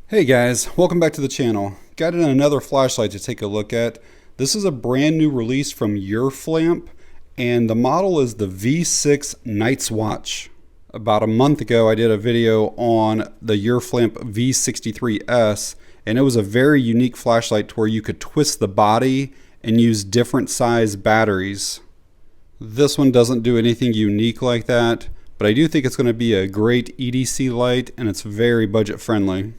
Hey guys, welcome back to the channel. Got in another flashlight to take a look at. This is a brand new release from urFlamp, and the model is the V6 Night's Watch. About a month ago I did a video on the urFlamp V63S, and it was a very unique flashlight to where you could twist the body and use different size batteries. This one doesn't do anything unique like that, but I do think it's going to be a great EDC light, and it's very budget friendly.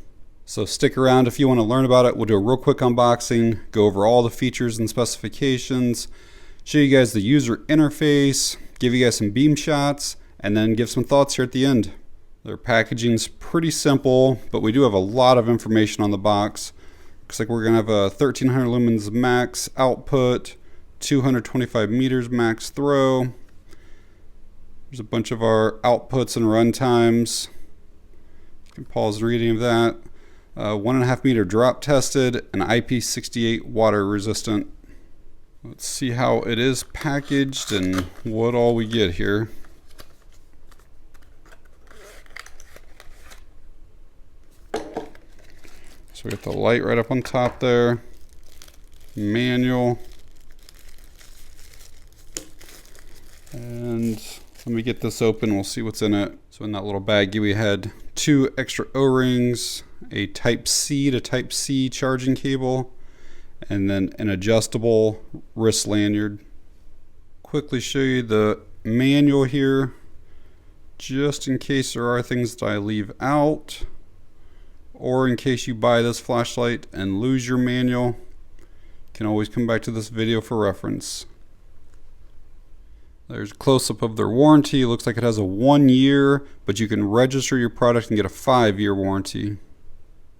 So stick around if you want to learn about it. We'll do a real quick unboxing, go over all the features and specifications, show you guys the user interface, give you guys some beam shots, and then give some thoughts here at the end. Their packaging's pretty simple, but we do have a lot of information on the box. Looks like we're going to have a 1300 lumens max output, 225 meters max throw. There's a bunch of our outputs and run times. You can pause the reading of that. 1.5 meter drop tested and IP68 water resistant. Let's see how it is packaged and what all we get here. So we got the light right up on top there, manual, and let me get this open, we'll see what's in it. So in that little baggie we had 2 extra O-rings, a Type-C to Type-C charging cable, and then an adjustable wrist lanyard. Quickly show you the manual here, just in case there are things that I leave out, or in case you buy this flashlight and lose your manual. You can always come back to this video for reference. There's a close-up of their warranty. It looks like it has a 1 year, but you can register your product and get a 5-year warranty.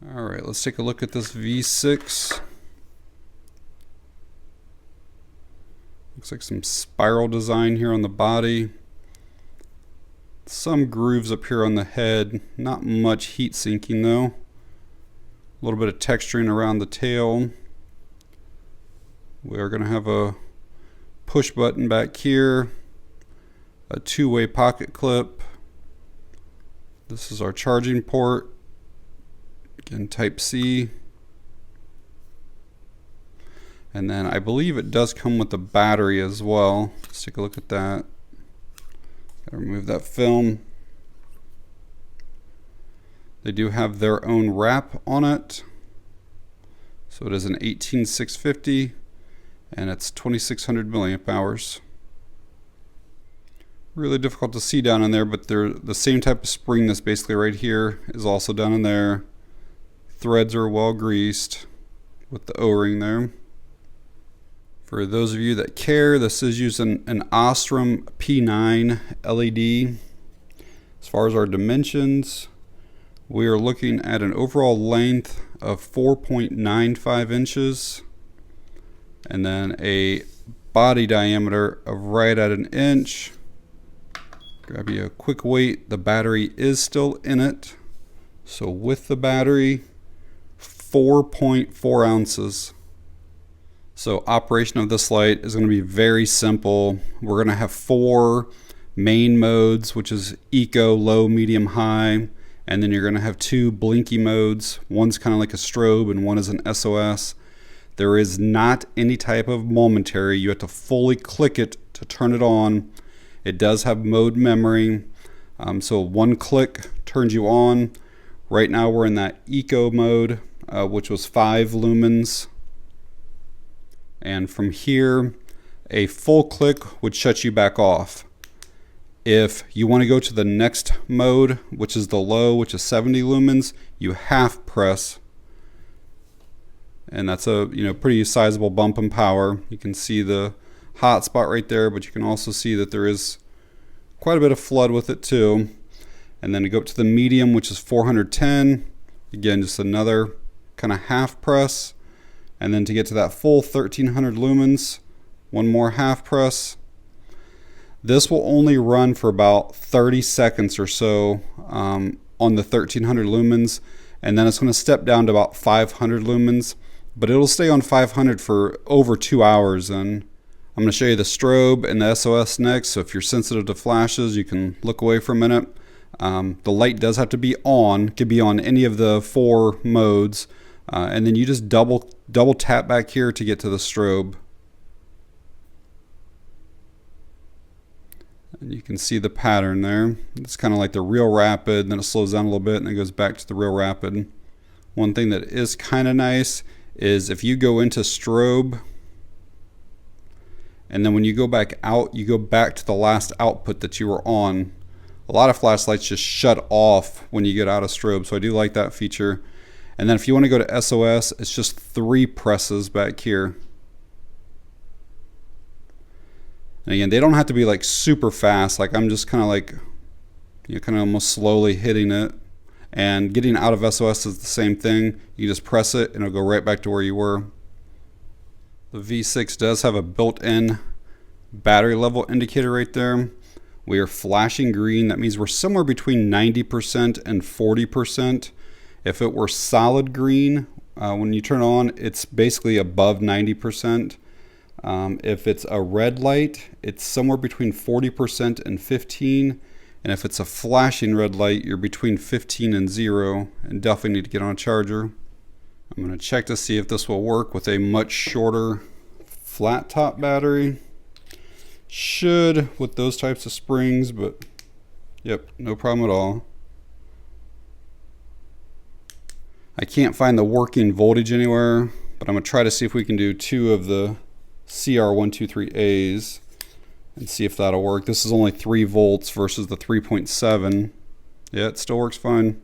Alright, let's take a look at this V6. Looks like some spiral design here on the body. Some grooves up here on the head. Not much heat sinking though. A little bit of texturing around the tail. We're going to have a push button back here, a 2-way pocket clip. This is our charging port, again Type-C, and then I believe it does come with a battery as well. Let's take a look at that. Gotta remove that film. They do have their own wrap on it, so it is an 18650 and it's 2600 milliamp hours. Really difficult to see down in there, but they're the same type of spring that's basically right here is also down in there. Threads are well greased with the O-ring there. For those of you that care, this is using an Ostrom P9 LED. As far as our dimensions, we are looking at an overall length of 4.95 inches. And then a body diameter of right at 1 inch. Grab you a quick weight. The battery is still in it. So with the battery, 4.4 ounces. So operation of this light is going to be very simple. We're going to have 4 main modes, which is eco, low, medium, high. And then you're going to have 2 blinky modes. One's kind of like a strobe and one is an SOS. There is not any type of momentary. You have to fully click it to turn it on. It does have mode memory. So 1 click turns you on. Right now we're in that eco mode, which was 5 lumens. And from here, a full click would shut you back off. If you want to go to the next mode, which is the low, which is 70 lumens, you half press. And that's a pretty sizable bump in power. You can see the hot spot right there, but you can also see that there is quite a bit of flood with it too. And then to go up to the medium, which is 410, again just another kind of half press. And then to get to that full 1300 lumens, 1 more half press. This will only run for about 30 seconds or so on the 1300 lumens, and then it's going to step down to about 500 lumens. But it'll stay on 500 for over 2 hours, and I'm going to show you the strobe and the SOS next, so if you're sensitive to flashes you can look away for a minute. The light does have to be on, could be on any of the 4 modes, and then you just double tap back here to get to the strobe. And you can see the pattern there. It's kind of like the real rapid, then it slows down a little bit and then goes back to the real rapid. One thing that is kind of nice is if you go into strobe, and then when you go back out, you go back to the last output that you were on. A lot of flashlights just shut off when you get out of strobe, so I do like that feature. And then if you want to go to SOS, it's just 3 presses back here. And again, they don't have to be like super fast. Like I'm just kind of like, kind of almost slowly hitting it. And getting out of SOS is the same thing. You just press it and it'll go right back to where you were. The V6 does have a built-in battery level indicator right there. We are flashing green. That means we're somewhere between 90% and 40%. If it were solid green, when you turn on, it's basically above 90%. If it's a red light, it's somewhere between 40% and 15%. And if it's a flashing red light, you're between 15 and 0, and definitely need to get on a charger. I'm going to check to see if this will work with a much shorter flat top battery. Should with those types of springs, but yep, no problem at all. I can't find the working voltage anywhere, but I'm going to try to see if we can do 2 of the CR123As and see if that'll work. This is only 3 volts versus the 3.7. Yeah, it still works fine.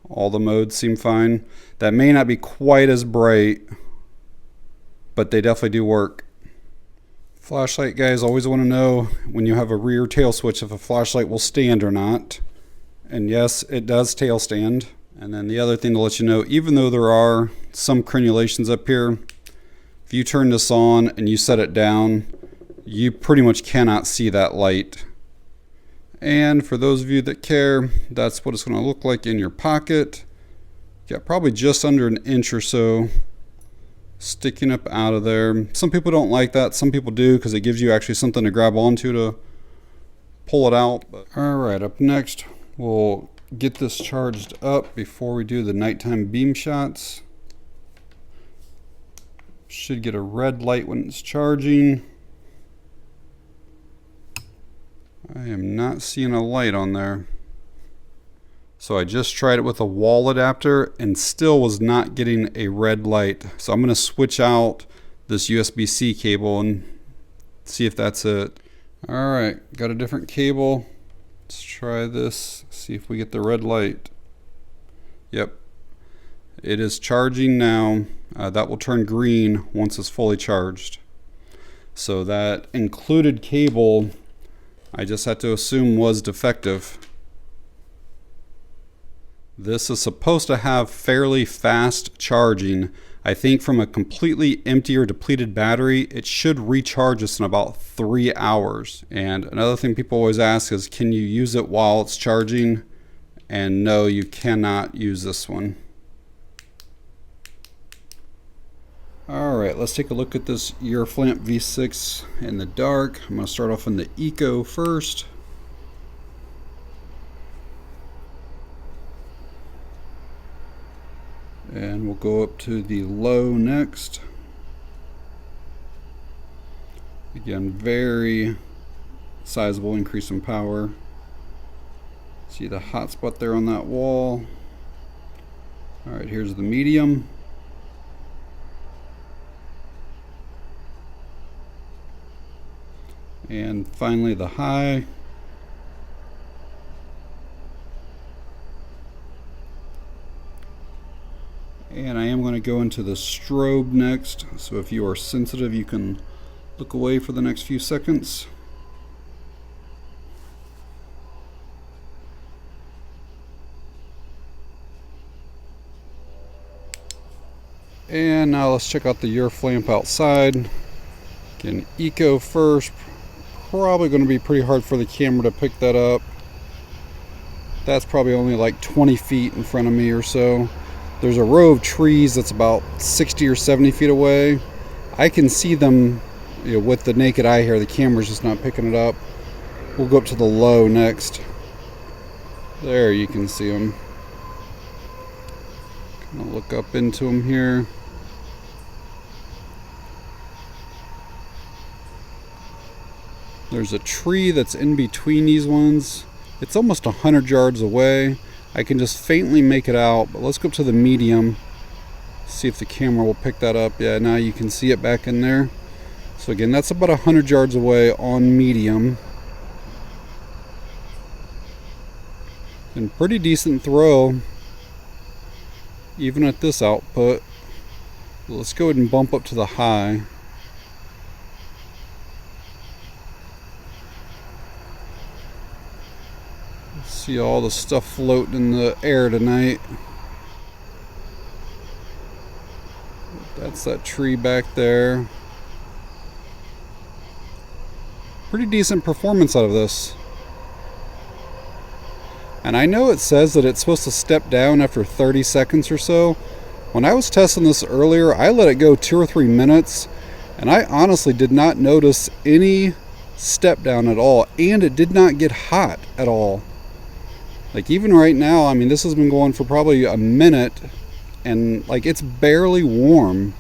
All the modes seem fine. That may not be quite as bright, but they definitely do work. Flashlight guys always want to know when you have a rear tail switch if a flashlight will stand or not. And yes, it does tail stand. And then the other thing to let you know, even though there are some crenulations up here, if you turn this on and you set it down, you pretty much cannot see that light. And for those of you that care, that's what it's going to look like in your pocket. You got probably just under an inch or so sticking up out of there. Some people don't like that. Some people do because it gives you actually something to grab onto to pull it out. Alright, up next we'll get this charged up before we do the nighttime beam shots. Should get a red light when it's charging. I am not seeing a light on there. So I just tried it with a wall adapter and still was not getting a red light. So I'm going to switch out this USB-C cable and see if that's it. Alright, got a different cable. Let's try this, see if we get the red light. Yep, it is charging now. That will turn green once it's fully charged. So that included cable, I just had to assume was defective. This is supposed to have fairly fast charging. I think from a completely empty or depleted battery, it should recharge us in about 3 hours. And another thing people always ask is, can you use it while it's charging? And no, you cannot use this one. Alright, let's take a look at this urFlamp V6 in the dark. I'm going to start off in the Eco first. And we'll go up to the low next. Again, very sizable increase in power. See the hot spot there on that wall. Alright, here's the medium. And finally the high. And I am going to go into the strobe next, so if you are sensitive you can look away for the next few seconds. And now let's check out the urFlamp outside. Again, Eco first. Probably going to be pretty hard for the camera to pick that up. That's probably only like 20 feet in front of me or so. There's a row of trees that's about 60 or 70 feet away. I can see them, with the naked eye here. The camera's just not picking it up. We'll go up to the low next. There, you can see them. Kind of look up into them here. There's a tree that's in between these ones. It's almost 100 yards away. I can just faintly make it out, but let's go up to the medium. See if the camera will pick that up. Yeah, now you can see it back in there. So again, that's about 100 yards away on medium. And pretty decent throw, even at this output. Let's go ahead and bump up to the high. See all the stuff floating in the air tonight. That's that tree back there. Pretty decent performance out of this. And I know it says that it's supposed to step down after 30 seconds or so. When I was testing this earlier, I let it go 2 or 3 minutes, and I honestly did not notice any step down at all, and it did not get hot at all. Like even right now, I mean, this has been going for probably a minute, and like it's barely warm.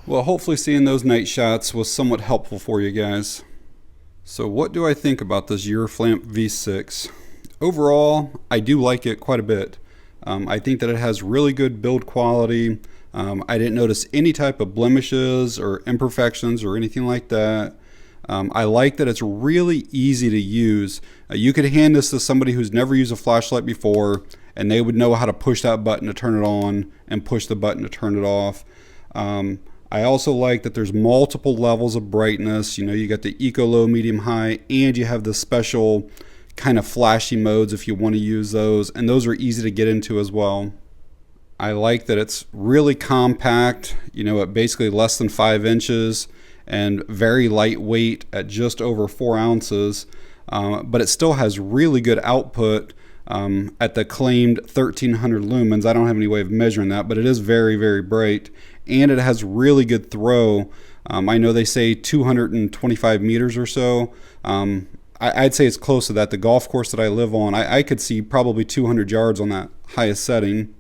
Well, hopefully seeing those night shots was somewhat helpful for you guys. So what do I think about this urFlamp V6? Overall, I do like it quite a bit. I think that it has really good build quality. I didn't notice any type of blemishes or imperfections or anything like that. I like that it's really easy to use. You could hand this to somebody who's never used a flashlight before, and they would know how to push that button to turn it on and push the button to turn it off. I also like that there's multiple levels of brightness. You know, you got the eco, low, medium, high, and you have the special kind of flashy modes if you want to use those, and those are easy to get into as well. I like that it's really compact, you know, at basically less than 5 inches and very lightweight at just over 4 ounces, but it still has really good output at the claimed 1300 lumens. I don't have any way of measuring that, but it is very, very bright, and it has really good throw. I know they say 225 meters or so. I'd say it's close to that. The golf course that I live on, I could see probably 200 yards on that highest setting.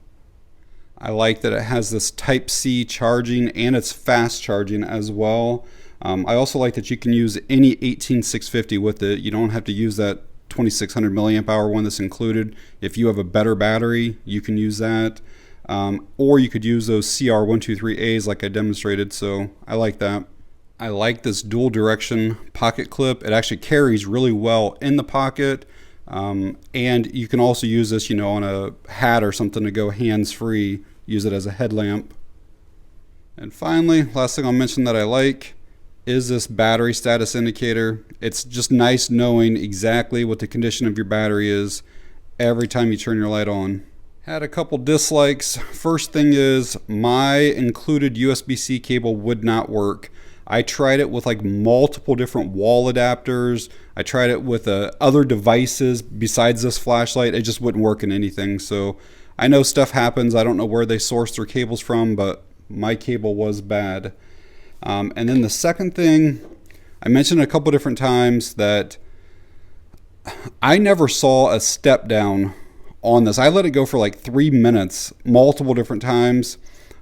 I like that it has this Type-C charging, and it's fast charging as well. I also like that you can use any 18650 with it. You don't have to use that 2600 milliamp hour one that's included. If you have a better battery, you can use that. Or you could use those CR123As like I demonstrated, so I like that. I like this dual direction pocket clip. It actually carries really well in the pocket. And you can also use this, you know, on a hat or something to go hands-free, use it as a headlamp. And finally, last thing I'll mention that I like is this battery status indicator. It's just nice knowing exactly what the condition of your battery is every time you turn your light on. Had a couple dislikes. First thing is my included USB-C cable would not work. I tried it with like multiple different wall adapters. I tried it with other devices besides this flashlight. It just wouldn't work in anything. So I know stuff happens. I don't know where they source their cables from, but my cable was bad. And then the second thing, I mentioned a couple different times that I never saw a step down on this. I let it go for like 3 minutes, multiple different times.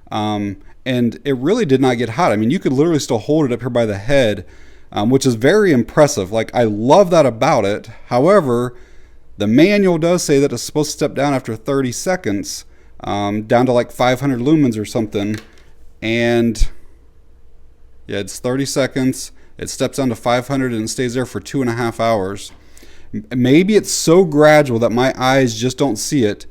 And it really did not get hot. I mean, you could literally still hold it up here by the head, which is very impressive. Like, I love that about it. However, the manual does say that it's supposed to step down after 30 seconds, down to like 500 lumens or something. And yeah, it's 30 seconds. It steps down to 500 and it stays there for 2.5 hours. Maybe it's so gradual that my eyes just don't see it.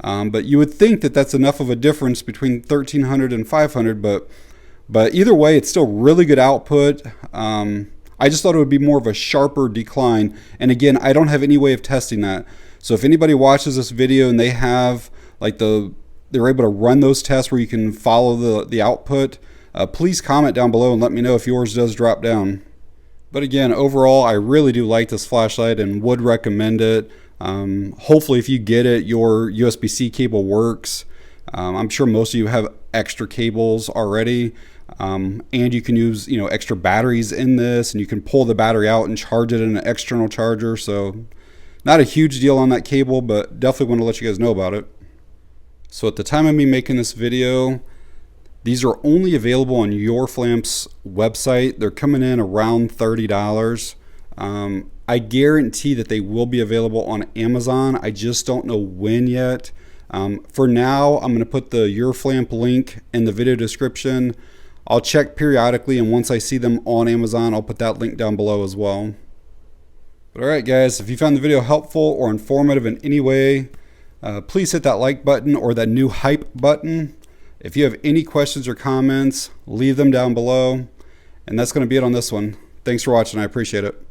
But you would think that that's enough of a difference between 1300 and 500, but either way, it's still really good output. I just thought it would be more of a sharper decline. And again, I don't have any way of testing that. So if anybody watches this video and they have like they're able to run those tests where you can follow the output, please comment down below and let me know if yours does drop down. But again, overall, I really do like this flashlight and would recommend it. Hopefully if you get it, your USB-C cable works. I'm sure most of you have extra cables already. And you can use, extra batteries in this, and you can pull the battery out and charge it in an external charger. So not a huge deal on that cable, but definitely want to let you guys know about it. So at the time of me making this video, these are only available on urFlamp's website. They're coming in around $30. I guarantee that they will be available on Amazon. I just don't know when yet. For now, I'm going to put the urFlamp link in the video description. I'll check periodically, and once I see them on Amazon, I'll put that link down below as well. But alright guys, if you found the video helpful or informative in any way, please hit that like button or that new hype button. If you have any questions or comments, leave them down below. And that's going to be it on this one. Thanks for watching. I appreciate it.